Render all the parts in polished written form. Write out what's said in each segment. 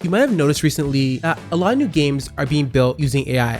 You might have noticed recently that a lot of new games are being built using AI.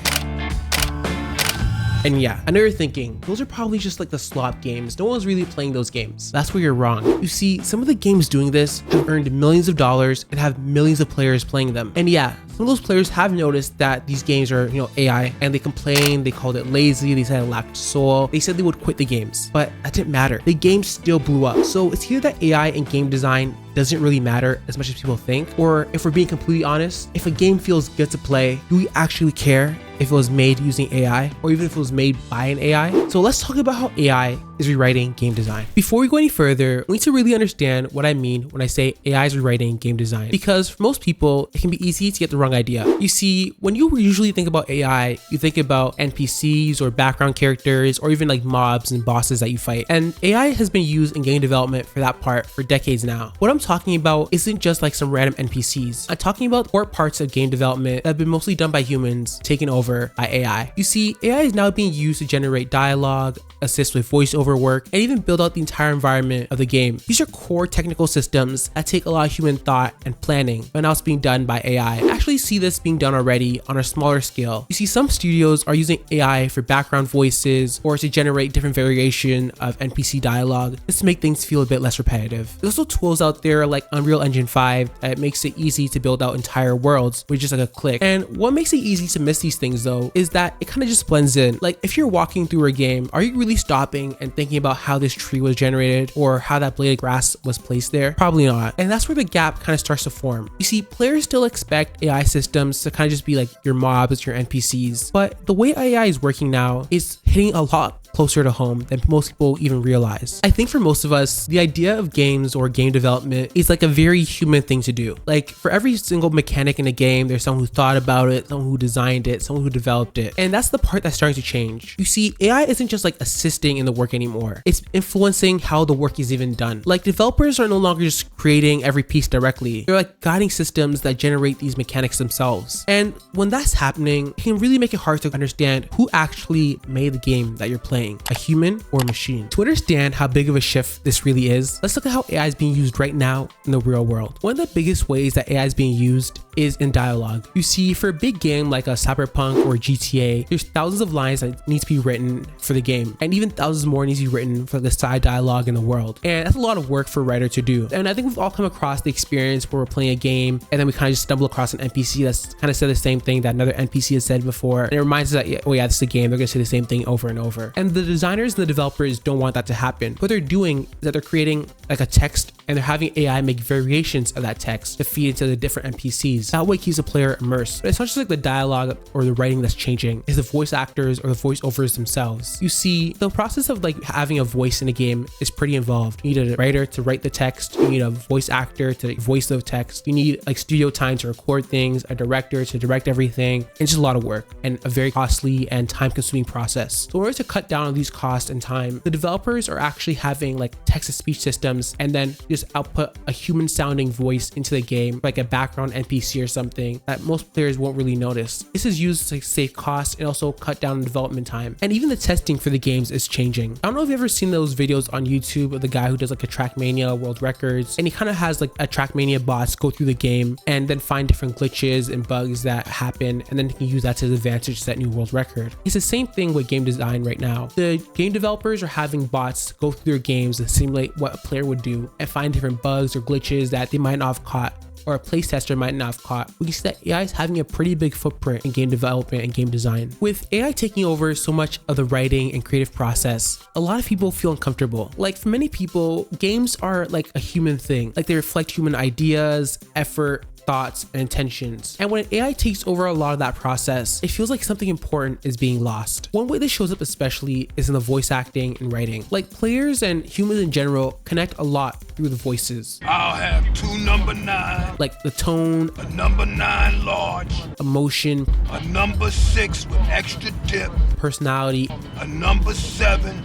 And yeah, I know you're thinking, those are probably just like the slop games. No one's really playing those games. That's where you're wrong. You see, some of the games doing this have earned millions of dollars and have millions of players playing them. And yeah, some of those players have noticed that these games are, AI, and they complained, they called it lazy, they said it lacked soul, they said they would quit the games. But that didn't matter. The game still blew up. So it's here that AI and game design doesn't really matter as much as people think. Or if we're being completely honest, if a game feels good to play, do we actually care if it was made using AI or even if it was made by an AI? So let's talk about how AI is rewriting game design. Before we go any further, we need to really understand what I mean when I say AI is rewriting game design, because for most people, it can be easy to get the wrong idea. You see, when you usually think about AI, you think about NPCs or background characters or even like mobs and bosses that you fight. And AI has been used in game development for that part for decades now. What I'm talking about isn't just like some random NPCs. I'm talking about core parts of game development that have been mostly done by humans, taken over by AI. You see, AI is now being used to generate dialogue, assist with voiceover work, and even build out the entire environment of the game. These are core technical systems that take a lot of human thought and planning, but now it's being done by AI. I actually see this being done already on a smaller scale. You see, some studios are using AI for background voices or to generate different variation of NPC dialogue just to make things feel a bit less repetitive. There's also tools out there like Unreal Engine 5 that makes it easy to build out entire worlds with just like a click. And what makes it easy to miss these things though is that it kind of just blends in. Like if you're walking through a game, are you really stopping and thinking about how this tree was generated or how that blade of grass was placed there? Probably not. And that's where the gap kind of starts to form. You see, players still expect AI systems to kind of just be like your mobs, your NPCs, but the way AI is working now is hitting a lot closer to home than most people even realize. I think for most of us, the idea of games or game development is like a very human thing to do. Like for every single mechanic in a game, there's someone who thought about it, someone who designed it, someone who developed it. And that's the part that's starting to change. You see, AI isn't just like assisting in the work anymore. It's influencing how the work is even done. Like developers are no longer just creating every piece directly. They're like guiding systems that generate these mechanics themselves. And when that's happening, it can really make it hard to understand who actually made the game that you're playing. A human or a machine. To understand how big of a shift this really is, let's look at how AI is being used right now in the real world. One of the biggest ways that AI is being used is in dialogue. You see, for a big game like a Cyberpunk or GTA, there's thousands of lines that need to be written for the game, and even thousands more needs to be written for the side dialogue in the world. And that's a lot of work for a writer to do. And I think we've all come across the experience where we're playing a game and then we kind of just stumble across an NPC that's kind of said the same thing that another NPC has said before. And it reminds us that, oh yeah, this is a game. They're going to say the same thing over and over. And the designers and the developers don't want that to happen. What they're doing is that they're creating like a text and they're having AI make variations of that text to feed into the different NPCs. That way it keeps the player immersed. But it's not just like the dialogue or the writing that's changing, it's the voice actors or the voiceovers themselves. You see, the process of like having a voice in a game is pretty involved. You need a writer to write the text, you need a voice actor to voice the text, you need like studio time to record things, a director to direct everything. It's just a lot of work and a very costly and time-consuming process. So in order to cut down on these costs and time, the developers are actually having like text-to-speech systems and then just output a human sounding voice into the game, like a background NPC or something that most players won't really notice. This is used to save costs and also cut down development time. And even the testing for the games is changing. I don't know if you've ever seen those videos on YouTube of the guy who does like a Trackmania world records, and he kind of has like a Trackmania bots go through the game and then find different glitches and bugs that happen, and then he can use that to his advantage to set new world record. It's the same thing with game design right now. The game developers are having bots go through their games and simulate what a player would do and find different bugs or glitches that they might not have caught or a playtester might not have caught. We can see that AI is having a pretty big footprint in game development and game design. With AI taking over so much of the writing and creative process, a lot of people feel uncomfortable. Like for many people, games are like a human thing. Like they reflect human ideas, effort, thoughts, and intentions. And when AI takes over a lot of that process, it feels like something important is being lost. One way this shows up especially is in the voice acting and writing. Like players and humans in general connect a lot through the voices. I'll have 2 number 9. Like the tone, a number 9 large, emotion, a number 6 with extra dip, personality, a number 7,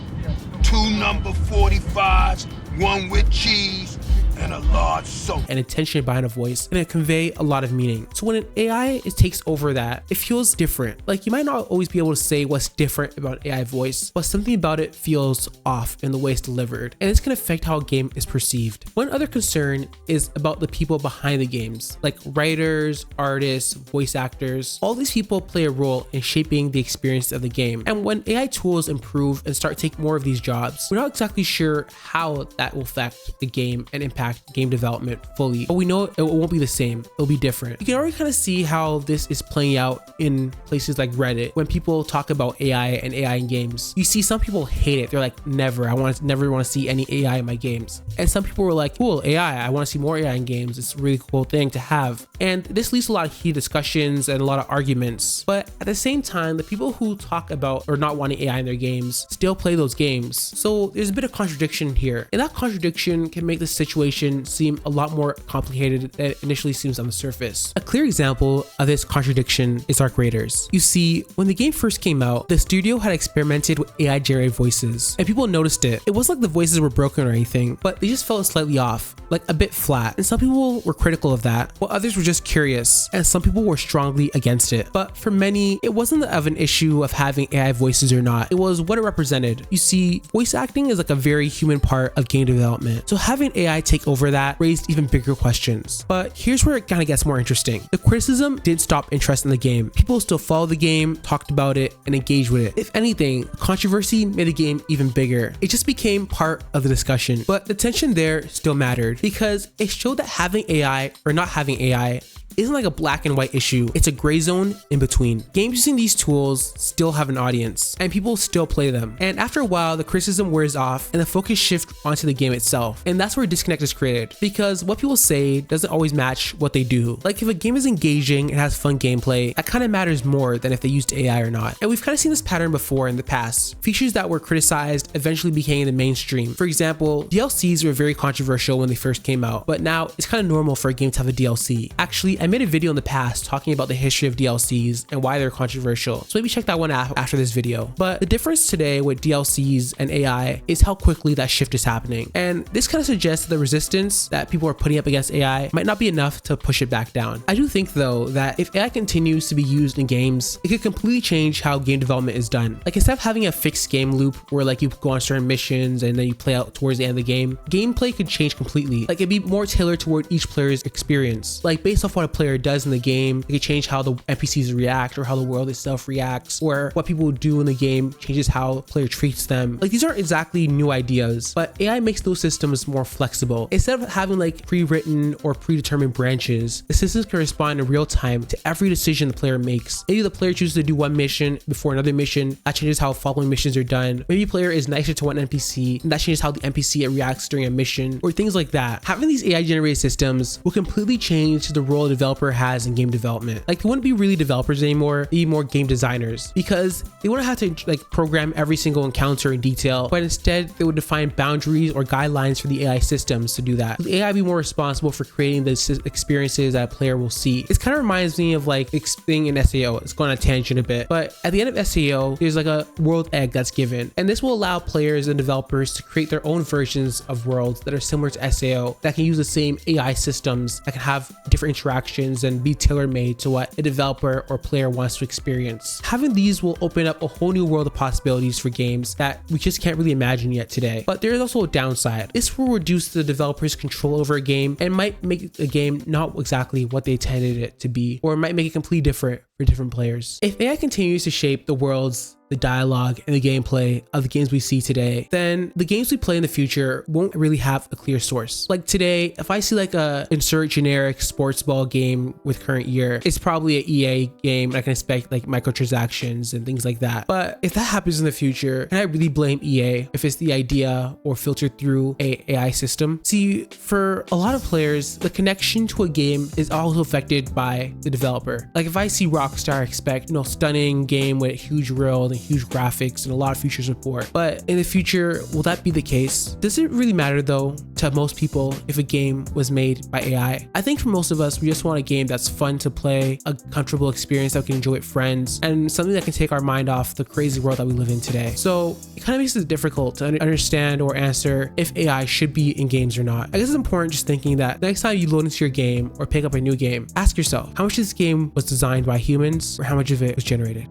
2 number 45s, 1 with cheese, and a large soap. and intention behind a voice, and it convey a lot of meaning. So when an AI takes over that, it feels different. Like you might not always be able to say what's different about AI voice, but something about it feels off in the way it's delivered, and this can affect how a game is perceived. One other concern is about the people behind the games, like writers, artists, voice actors. All these people play a role in shaping the experience of the game. And when AI tools improve and start taking more of these jobs, we're not exactly sure how that will affect the game and impact game development fully, but we know it won't be the same. It'll be different. You can already kind of see how this is playing out in places like Reddit. When people talk about AI and AI in games, you see some people hate it. They're like, never want to see any AI in my games. And some people were like, cool, AI, I want to see more AI in games. It's a really cool thing to have. And this leads to a lot of heated discussions and a lot of arguments. But at the same time, the people who talk about or not wanting AI in their games still play those games. So there's a bit of contradiction here. And that contradiction can make the situation seem a lot more complicated than it initially seems on the surface. A clear example of this contradiction is Arc Raiders. You see, when the game first came out, the studio had experimented with AI generated voices, and people noticed it. It wasn't like the voices were broken or anything, but they just felt slightly off, like a bit flat. And some people were critical of that, while others were just curious, and some people were strongly against it. But for many, it wasn't of an issue of having AI voices or not. It was what it represented. You see, voice acting is like a very human part of game development. So having AI take over that raised even bigger questions. But here's where it kind of gets more interesting. The criticism didn't stop interest in the game. People still followed the game, talked about it, and engaged with it. If anything, controversy made the game even bigger. It just became part of the discussion. But the tension there still mattered because it showed that having AI or not having AI isn't like a black and white issue. It's a gray zone in between. Games using these tools still have an audience and people still play them. And after a while, the criticism wears off and the focus shifts onto the game itself. And that's where a disconnect is created because what people say doesn't always match what they do. Like if a game is engaging and has fun gameplay, that kind of matters more than if they used AI or not. And we've kind of seen this pattern before in the past. Features that were criticized eventually became the mainstream. For example, DLCs were very controversial when they first came out, but now it's kind of normal for a game to have a DLC. Actually, I made a video in the past talking about the history of DLCs and why they're controversial, so maybe check that one out after this video. But the difference today with DLCs and AI is how quickly that shift is happening, and this kind of suggests that the resistance that people are putting up against AI might not be enough to push it back down. I do think though that if AI continues to be used in games, it could completely change how game development is done. Like instead of having a fixed game loop where like you go on certain missions and then you play out towards the end of the game, gameplay could change completely. Like it'd be more tailored toward each player's experience. Like based off what a player does in the game, it could change how the NPCs react or how the world itself reacts, or what people do in the game changes how the player treats them. Like these aren't exactly new ideas, but AI makes those systems more flexible. Instead of having like pre-written or predetermined branches, the systems can respond in real time to every decision the player makes. Maybe the player chooses to do one mission before another mission, that changes how following missions are done. Maybe the player is nicer to one NPC, and that changes how the NPC reacts during a mission, or things like that. Having these AI generated systems will completely change the role a developer has in game development. Like they wouldn't be really developers anymore, they'd be more game designers, because they wouldn't have to like program every single encounter in detail, but instead they would define boundaries or guidelines for the AI systems to do that. The AI be more responsible for creating the experiences that a player will see. It kind of reminds me of like thing in SAO. It's going on a tangent a bit, but at the end of SAO, there's like a world egg that's given, and this will allow players and developers to create their own versions of worlds that are similar to SAO that can use the same AI systems that can have different interactions and be tailor-made to what a developer or player wants to experience. Having these will open up a whole new world of possibilities for games that we just can't really imagine yet today. But there is also a downside. This will reduce the developer's control over a game and might make a game not exactly what they intended it to be, or might make it completely different for different players. If AI continues to shape the worlds, the dialogue, and the gameplay of the games we see today, then the games we play in the future won't really have a clear source. Like today, if I see like a insert generic sports ball game with current year, it's probably an EA game, and I can expect like microtransactions and things like that. But if that happens in the future, can I really blame EA if it's the idea or filtered through a AI system? See, for a lot of players, the connection to a game is also affected by the developer. Like if I see Rockstar expect, stunning game with a huge world and huge graphics and a lot of feature support. But in the future, will that be the case? Does it really matter though to most people if a game was made by AI? I think for most of us, we just want a game that's fun to play, a comfortable experience that we can enjoy with friends, and something that can take our mind off the crazy world that we live in today. So it kind of makes it difficult to understand or answer if AI should be in games or not. I guess it's important just thinking that next time you load into your game or pick up a new game, ask yourself, how much of this game was designed by humans or how much of it was generated?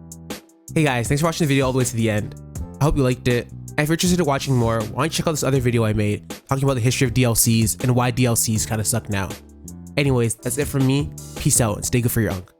Hey guys, thanks for watching the video all the way to the end. I hope you liked it. And if you're interested in watching more, why don't you check out this other video I made talking about the history of DLCs and why DLCs kind of suck now. Anyways, that's it from me. Peace out and stay good for your unk.